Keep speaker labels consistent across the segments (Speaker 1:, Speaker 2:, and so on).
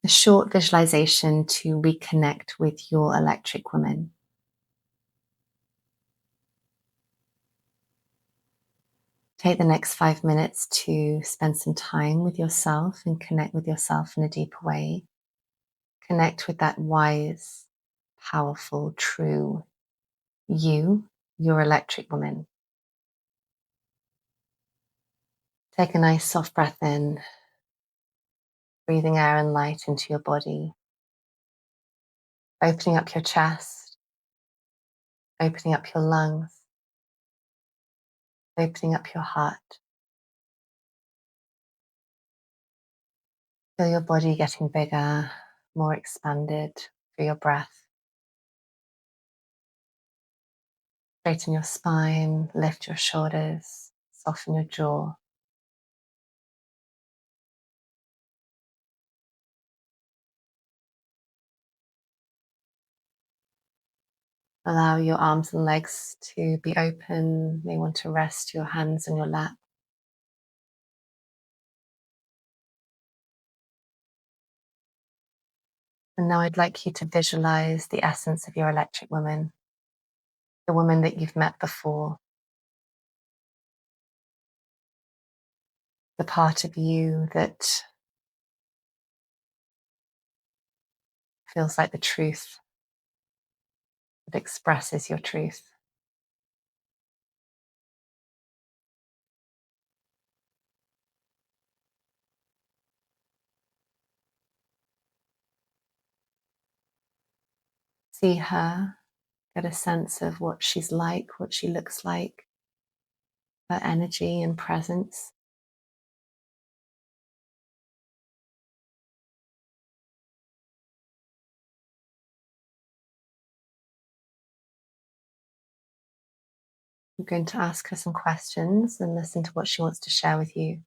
Speaker 1: A short visualization to reconnect with your electric woman. Take the next 5 minutes to spend some time with yourself and connect with yourself in a deeper way. Connect with that wise, powerful, true you, your electric woman. Take a nice soft breath in, breathing air and light into your body, opening up your chest, opening up your lungs, opening up your heart. Feel your body getting bigger, more expanded through your breath. Straighten your spine, lift your shoulders, soften your jaw. Allow your arms and legs to be open. You may want to rest your hands on your lap. And now I'd like you to visualize the essence of your electric woman, the woman that you've met before, the part of you that feels like the truth, that expresses your truth. See her, get a sense of what she's like, what she looks like, her energy and presence. I'm going to ask her some questions and listen to what she wants to share with you.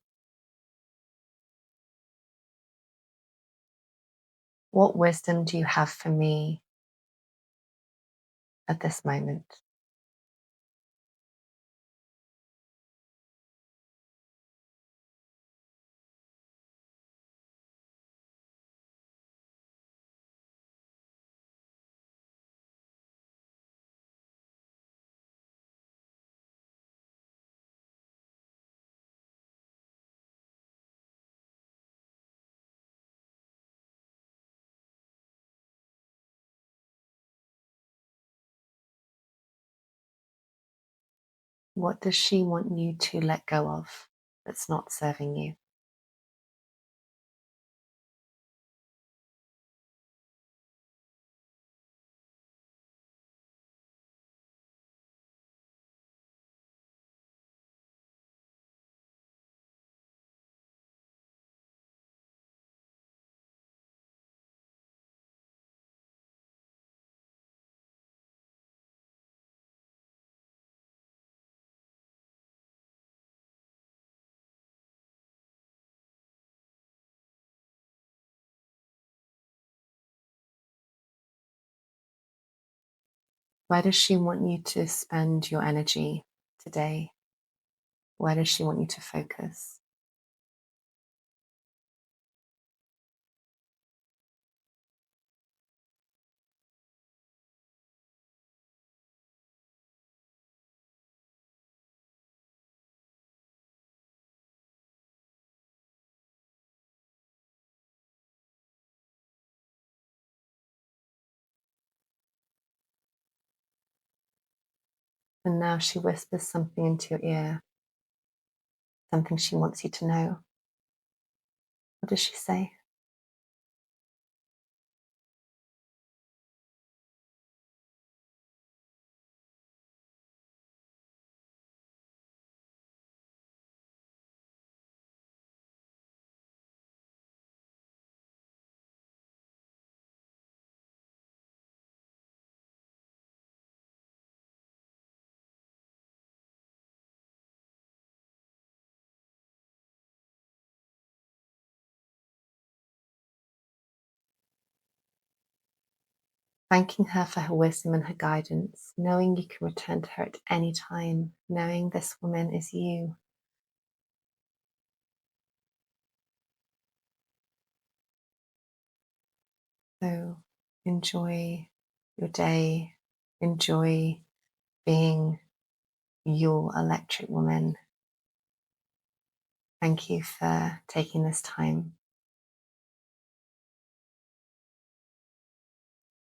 Speaker 1: What wisdom do you have for me at this moment? What does she want you to let go of that's not serving you? Where does she want you to spend your energy today? Where does she want you to focus? And now she whispers something into your ear, something she wants you to know. What does she say? Thanking her for her wisdom and her guidance, knowing you can return to her at any time, knowing this woman is you. So enjoy your day, enjoy being your electric woman. Thank you for taking this time.